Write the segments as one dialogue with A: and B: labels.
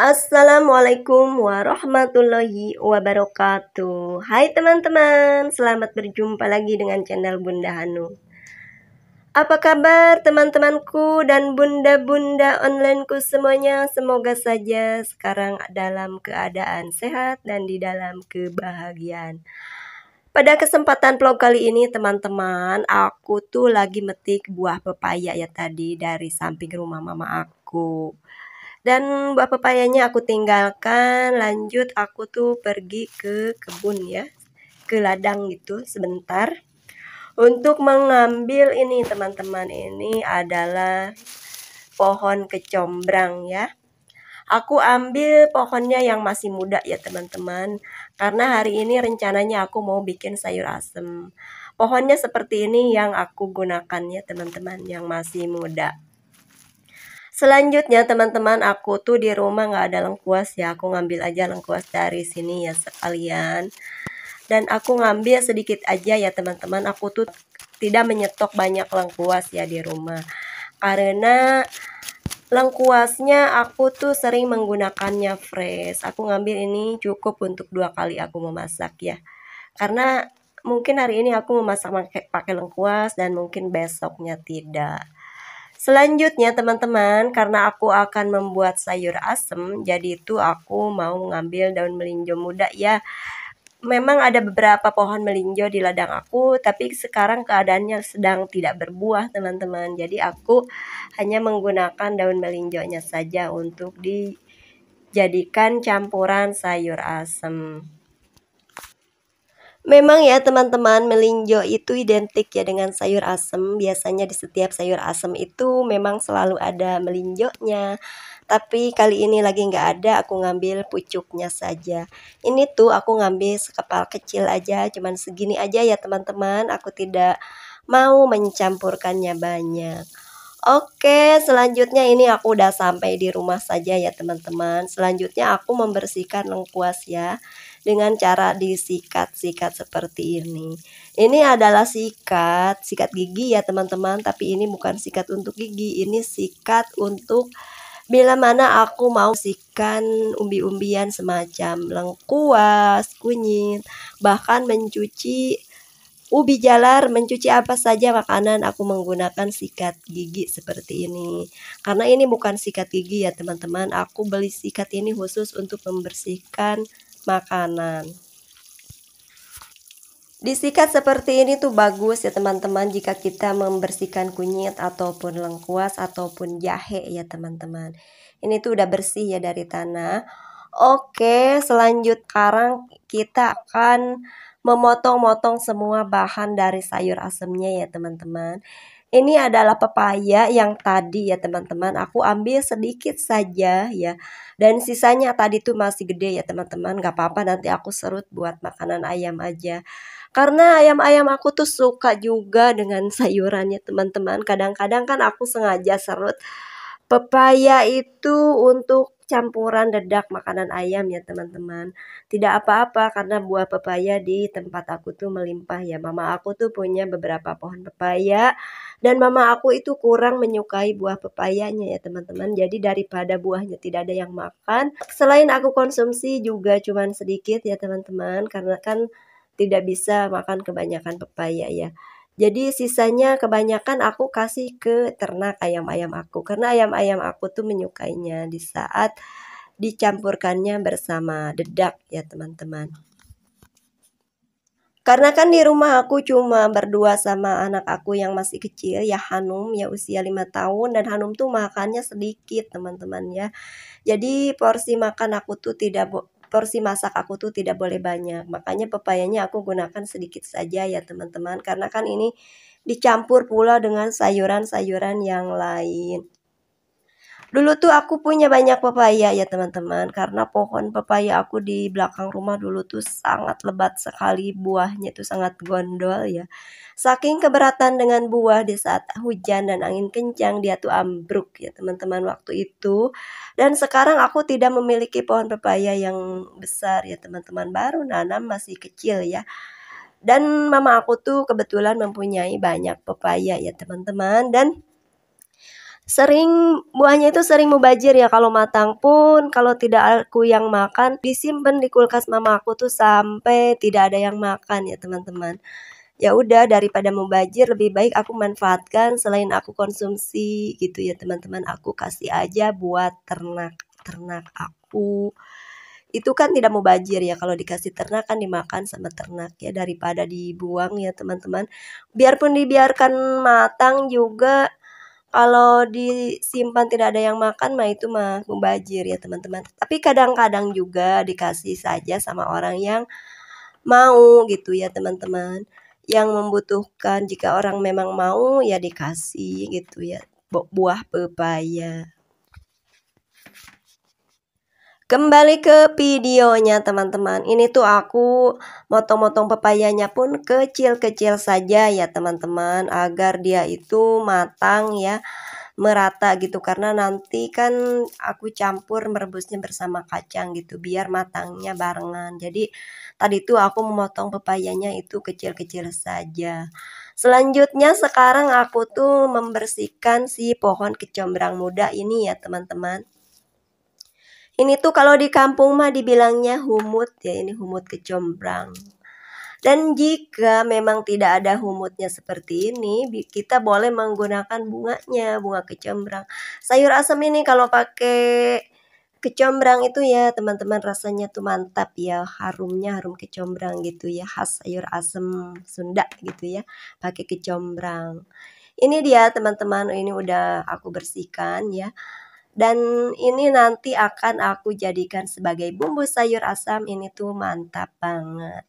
A: Assalamualaikum warahmatullahi wabarakatuh. Hai teman-teman, selamat berjumpa lagi dengan channel Bunda Hanum. Apa kabar teman-temanku dan bunda-bunda onlineku semuanya? Semoga saja sekarang dalam keadaan sehat dan di dalam kebahagiaan. Pada kesempatan vlog kali ini teman-teman, aku tuh lagi metik buah pepaya ya tadi dari samping rumah mama aku. Dan buah pepayanya aku tinggalkan, lanjut aku tuh pergi ke kebun ya, ke ladang gitu sebentar untuk mengambil ini teman-teman. Ini adalah pohon kecombrang ya. Aku ambil pohonnya yang masih muda ya teman-teman, karena hari ini rencananya aku mau bikin sayur asem. Pohonnya seperti ini yang aku gunakan ya teman-teman, yang masih muda. Selanjutnya teman-teman, aku tuh di rumah nggak ada lengkuas ya, aku ngambil aja lengkuas dari sini ya sekalian. Dan aku ngambil sedikit aja ya teman-teman, aku tuh tidak menyetok banyak lengkuas ya di rumah. Karena lengkuasnya aku tuh sering menggunakannya fresh. Aku ngambil ini cukup untuk 2 kali aku memasak ya. Karena mungkin hari ini aku memasak pakai lengkuas dan mungkin besoknya tidak. Selanjutnya teman-teman, karena aku akan membuat sayur asem, jadi itu aku mau ngambil daun melinjo muda ya. Memang ada beberapa pohon melinjo di ladang aku, tapi sekarang keadaannya sedang tidak berbuah teman-teman. Jadi aku hanya menggunakan daun melinjonya saja untuk dijadikan campuran sayur asem. Memang ya teman-teman, melinjo itu identik ya dengan sayur asem. Biasanya di setiap sayur asem itu memang selalu ada melinjonya. Tapi kali ini lagi nggak ada, aku ngambil pucuknya saja. Ini tuh aku ngambil sekepal kecil aja, cuman segini aja ya teman-teman. Aku tidak mau mencampurkannya banyak. Oke, selanjutnya ini aku udah sampai di rumah saja ya teman-teman. Selanjutnya aku membersihkan lengkuas ya, dengan cara disikat-sikat seperti ini. Ini adalah sikat gigi ya teman-teman, tapi ini bukan sikat untuk gigi, ini sikat untuk bila mana aku mau bersihkan umbi-umbian semacam lengkuas, kunyit, bahkan mencuci ubi jalar, mencuci apa saja makanan, aku menggunakan sikat gigi seperti ini. Karena ini bukan sikat gigi ya teman-teman, aku beli sikat ini khusus untuk membersihkan makanan. Disikat seperti ini tuh bagus ya teman-teman, jika kita membersihkan kunyit ataupun lengkuas ataupun jahe ya teman-teman. Ini tuh udah bersih ya dari tanah. Oke, sekarang kita akan memotong-motong semua bahan dari sayur asemnya ya teman-teman. Ini adalah pepaya yang tadi ya teman-teman, aku ambil sedikit saja ya. Dan sisanya tadi tuh masih gede ya teman-teman, gak apa-apa nanti aku serut buat makanan ayam aja. Karena ayam-ayam aku tuh suka juga dengan sayurannya teman-teman. Kadang-kadang kan aku sengaja serut pepaya itu untuk campuran dedak makanan ayam ya teman-teman. Tidak apa-apa karena buah pepaya di tempat aku tuh melimpah ya. Mama aku tuh punya beberapa pohon pepaya dan mama aku itu kurang menyukai buah pepayanya ya teman-teman. Jadi daripada buahnya tidak ada yang makan, selain aku konsumsi juga cuman sedikit ya teman-teman, karena kan tidak bisa makan kebanyakan pepaya ya. Jadi sisanya kebanyakan aku kasih ke ternak ayam-ayam aku, karena ayam-ayam aku tuh menyukainya di saat dicampurkannya bersama dedak ya teman-teman. Karena kan di rumah aku cuma berdua sama anak aku yang masih kecil ya, Hanum ya usia 5 tahun, dan Hanum tuh makannya sedikit teman-teman ya. Jadi porsi masak aku tuh tidak boleh banyak. Makanya pepayanya aku gunakan sedikit saja ya teman-teman, karena kan ini dicampur pula dengan sayuran-sayuran yang lain. Dulu tuh aku punya banyak pepaya ya teman-teman, karena pohon pepaya aku di belakang rumah dulu tuh sangat lebat sekali, buahnya tuh sangat gondol ya. Saking keberatan dengan buah di saat hujan dan angin kencang, dia tuh ambruk ya teman-teman waktu itu. Dan sekarang aku tidak memiliki pohon pepaya yang besar ya teman-teman, baru nanam masih kecil ya. Dan mama aku tuh kebetulan mempunyai banyak pepaya ya teman-teman, dan buahnya itu sering mubazir ya, kalau matang pun kalau tidak aku yang makan, disimpan di kulkas mama aku tuh sampai tidak ada yang makan ya teman-teman. Ya udah, daripada mubazir lebih baik aku manfaatkan, selain aku konsumsi gitu ya teman-teman, aku kasih aja buat ternak aku. Itu kan tidak mubazir ya, kalau dikasih ternak kan dimakan sama ternak ya, daripada dibuang ya teman-teman. Biarpun dibiarkan matang juga, kalau disimpan tidak ada yang makan mah itu mah mubazir ya teman-teman. Tapi kadang-kadang juga dikasih saja sama orang yang mau gitu ya teman-teman. Yang membutuhkan, jika orang memang mau ya dikasih gitu ya. Buah pepaya. Kembali ke videonya teman-teman. Ini tuh aku motong-motong pepayanya pun kecil-kecil saja ya teman-teman, agar dia itu matang ya, merata gitu, karena nanti kan aku campur merebusnya bersama kacang gitu biar matangnya barengan. Jadi tadi tuh aku memotong pepayanya itu kecil-kecil saja. Selanjutnya sekarang aku tuh membersihkan si pohon kecombrang muda ini ya teman-teman. Ini tuh kalau di kampung mah dibilangnya humut ya, ini humut kecombrang. Dan jika memang tidak ada humutnya seperti ini, kita boleh menggunakan bunganya, bunga kecombrang. Sayur asam ini kalau pakai kecombrang itu ya teman-teman, rasanya tuh mantap ya, harumnya harum kecombrang gitu ya, khas sayur asam Sunda gitu ya, pakai kecombrang. Ini dia teman-teman, ini udah aku bersihkan ya. Dan ini nanti akan aku jadikan sebagai bumbu sayur asam, ini tuh mantap banget.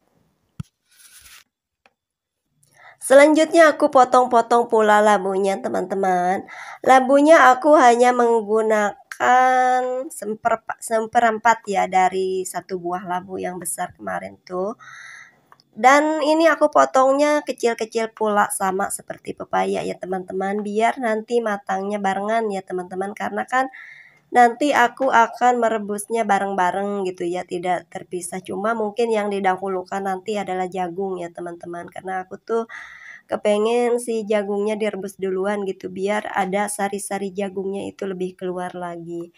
A: Selanjutnya aku potong-potong pula labunya teman-teman. Labunya aku hanya menggunakan seperempat ya dari satu buah labu yang besar kemarin tuh. Dan ini aku potongnya kecil-kecil pula sama seperti pepaya ya teman-teman, biar nanti matangnya barengan ya teman-teman, karena kan nanti aku akan merebusnya bareng-bareng gitu ya, tidak terpisah. Cuma mungkin yang didahulukan nanti adalah jagung ya teman-teman, karena aku tuh kepengen si jagungnya direbus duluan gitu, biar ada sari-sari jagungnya itu lebih keluar lagi.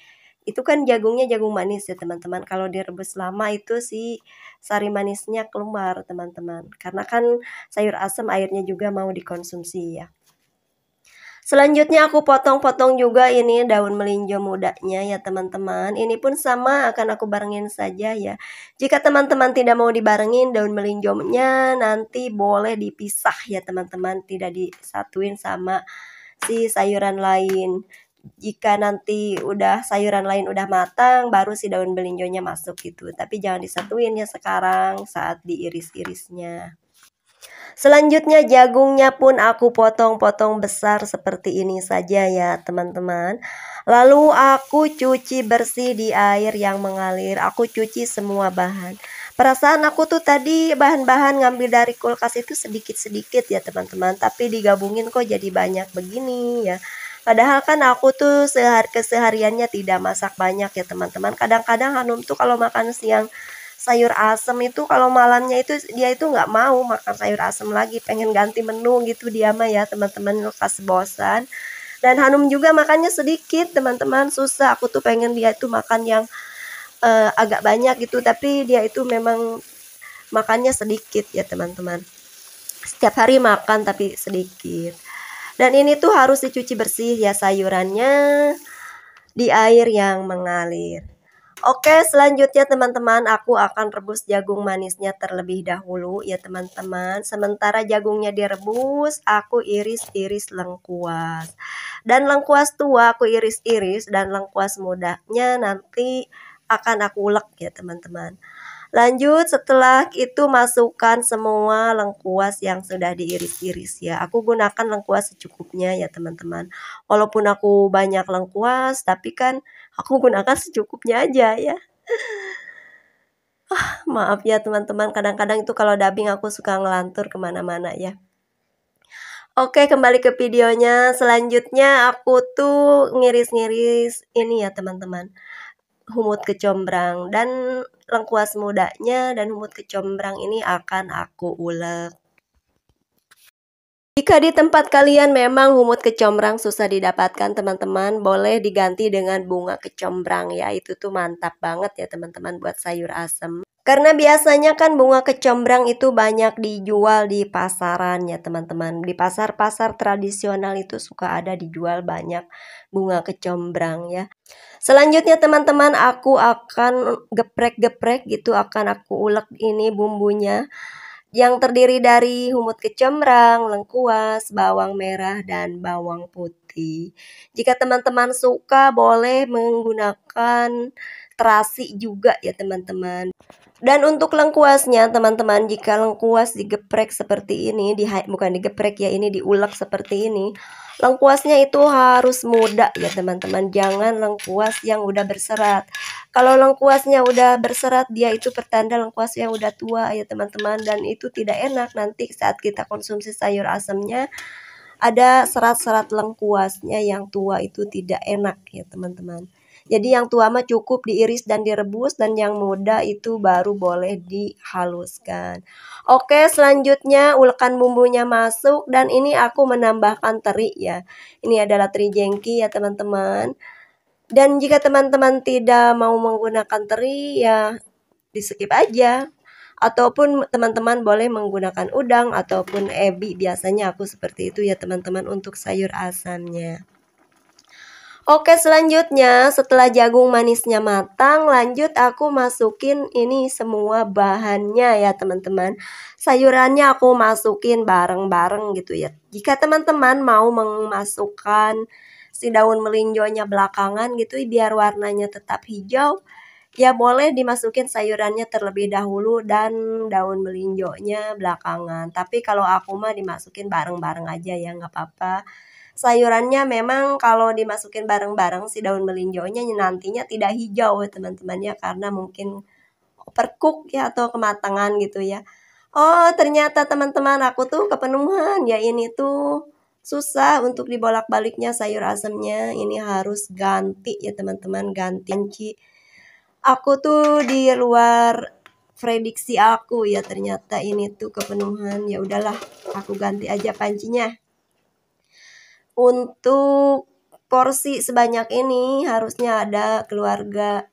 A: Itu kan jagungnya jagung manis ya teman-teman, kalau direbus lama itu si sari manisnya keluar teman-teman, karena kan sayur asam airnya juga mau dikonsumsi ya. Selanjutnya aku potong-potong juga ini daun melinjo mudanya ya teman-teman. Ini pun sama, akan aku barengin saja ya. Jika teman-teman tidak mau dibarengin daun melinjonya, nanti boleh dipisah ya teman-teman, tidak disatuin sama si sayuran lain. Jika nanti udah sayuran lain udah matang, baru si daun melinjonya masuk gitu. Tapi jangan disatuin ya sekarang saat diiris-irisnya. Selanjutnya jagungnya pun aku potong-potong besar seperti ini saja ya teman-teman. Lalu aku cuci bersih di air yang mengalir. Aku cuci semua bahan. Perasaan aku tuh tadi bahan-bahan ngambil dari kulkas itu sedikit-sedikit ya teman-teman, tapi digabungin kok jadi banyak begini ya. Padahal kan aku tuh kesehariannya tidak masak banyak ya teman-teman. Kadang-kadang Hanum tuh kalau makan siang sayur asem itu, kalau malamnya itu dia itu nggak mau makan sayur asem lagi, pengen ganti menu gitu dia mah ya teman-teman, lekas bosan. Dan Hanum juga makannya sedikit teman-teman, susah. Aku tuh pengen dia itu makan yang agak banyak gitu, tapi dia itu memang makannya sedikit ya teman-teman. Setiap hari makan tapi sedikit. Dan ini tuh harus dicuci bersih ya sayurannya di air yang mengalir. Oke, selanjutnya teman-teman, aku akan rebus jagung manisnya terlebih dahulu ya teman-teman. Sementara jagungnya direbus, aku iris-iris lengkuas. Dan lengkuas tua aku iris-iris, dan lengkuas mudanya nanti akan aku ulek ya teman-teman. Lanjut, setelah itu masukkan semua lengkuas yang sudah diiris-iris ya. Aku gunakan lengkuas secukupnya ya teman-teman. Walaupun aku banyak lengkuas, tapi kan aku gunakan secukupnya aja ya. Maaf ya teman-teman, kadang-kadang itu kalau dubbing aku suka ngelantur kemana-mana ya. Oke, kembali ke videonya. Selanjutnya aku tuh ngiris-ngiris ini ya teman-teman, humut kecombrang, dan lengkuas mudanya dan humut kecombrang ini akan aku ulek. Jika di tempat kalian memang humut kecombrang susah didapatkan teman-teman, boleh diganti dengan bunga kecombrang ya. Itu tuh mantap banget ya teman-teman buat sayur asem. Karena biasanya kan bunga kecombrang itu banyak dijual di pasaran ya teman-teman. Di pasar-pasar tradisional itu suka ada dijual banyak bunga kecombrang ya. Selanjutnya teman-teman aku akan geprek-geprek gitu, akan aku ulek ini bumbunya. Yang terdiri dari humut kecombrang, lengkuas, bawang merah, dan bawang putih. Jika teman-teman suka boleh menggunakan terasi juga ya teman-teman. Dan untuk lengkuasnya teman-teman, jika lengkuas digeprek seperti ini, bukan digeprek ya, ini diulek seperti ini. Lengkuasnya itu harus muda ya teman-teman, jangan lengkuas yang udah berserat. Kalau lengkuasnya udah berserat, dia itu pertanda lengkuasnya udah tua ya teman-teman, dan itu tidak enak nanti saat kita konsumsi sayur asemnya. Ada serat-serat lengkuasnya yang tua itu tidak enak ya teman-teman. Jadi yang tua mah cukup diiris dan direbus, dan yang muda itu baru boleh dihaluskan. Oke, selanjutnya ulekan bumbunya masuk, dan ini aku menambahkan teri ya. Ini adalah teri jengki ya teman-teman. Dan jika teman-teman tidak mau menggunakan teri ya di skip aja. Ataupun teman-teman boleh menggunakan udang ataupun ebi. Biasanya aku seperti itu ya teman-teman untuk sayur asamnya. Oke, selanjutnya setelah jagung manisnya matang, lanjut aku masukin ini semua bahannya ya teman-teman. Sayurannya aku masukin bareng-bareng gitu ya. Jika teman-teman mau memasukkan si daun melinjonya belakangan gitu biar warnanya tetap hijau, ya boleh dimasukin sayurannya terlebih dahulu dan daun melinjonya belakangan. Tapi kalau aku mah dimasukin bareng-bareng aja ya, nggak apa-apa. Sayurannya memang kalau dimasukin bareng-bareng si daun melinjonya nantinya tidak hijau teman-teman ya, karena mungkin overcook ya atau kematangan gitu ya. Oh ternyata teman-teman aku tuh kepenuhan ya, ini tuh susah untuk dibolak-baliknya sayur asemnya. Ini harus ganti ya teman-teman, ganti. Aku tuh di luar prediksi aku ya, ternyata ini tuh kepenuhan. Ya udahlah, aku ganti aja pancinya. Untuk porsi sebanyak ini harusnya ada keluarga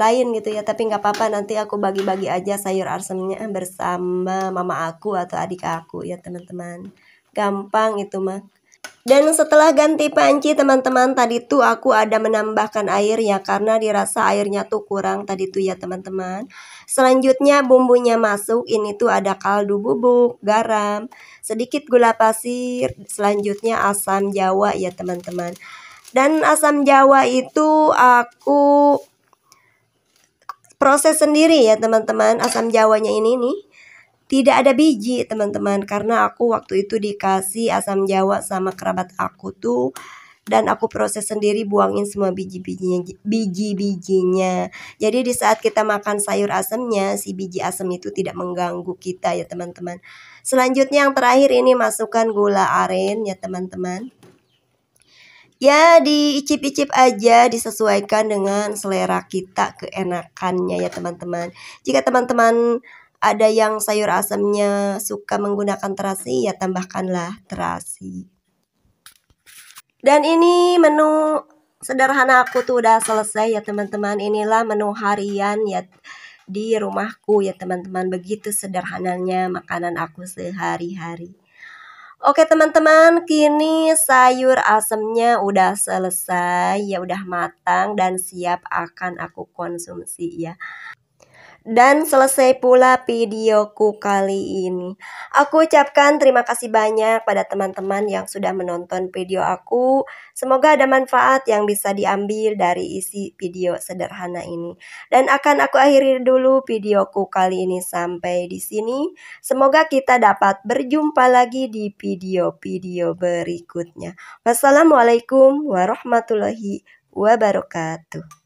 A: lain gitu ya, tapi nggak apa-apa, nanti aku bagi-bagi aja sayur asemnya bersama mama aku atau adik aku ya teman-teman. Gampang itu mah. Dan setelah ganti panci teman-teman, tadi tuh aku ada menambahkan air ya, karena dirasa airnya tuh kurang tadi tuh ya teman-teman. Selanjutnya bumbunya masuk, ini tuh ada kaldu bubuk, garam, sedikit gula pasir, selanjutnya asam jawa ya teman-teman. Dan asam jawa itu aku proses sendiri ya teman-teman. Asam jawanya ini nih tidak ada biji teman-teman, karena aku waktu itu dikasih asam jawa sama kerabat aku tuh, dan aku proses sendiri, buangin semua biji-bijinya. Jadi di saat kita makan sayur asemnya, si biji asam itu tidak mengganggu kita ya teman-teman. Selanjutnya yang terakhir ini masukkan gula aren ya teman-teman. Ya diicip-icip aja, disesuaikan dengan selera kita, keenakannya ya teman-teman. Jika teman-teman ada yang sayur asamnya suka menggunakan terasi, ya tambahkanlah terasi. Dan ini menu sederhana aku tuh udah selesai ya teman-teman. Inilah menu harian ya di rumahku ya teman-teman. Begitu sederhananya makanan aku sehari-hari. Oke teman-teman, kini sayur asemnya udah selesai ya, udah matang dan siap akan aku konsumsi ya. Dan selesai pula videoku kali ini. Aku ucapkan terima kasih banyak pada teman-teman yang sudah menonton video aku. Semoga ada manfaat yang bisa diambil dari isi video sederhana ini. Dan akan aku akhiri dulu videoku kali ini sampai di sini. Semoga kita dapat berjumpa lagi di video-video berikutnya. Wassalamualaikum warahmatullahi wabarakatuh.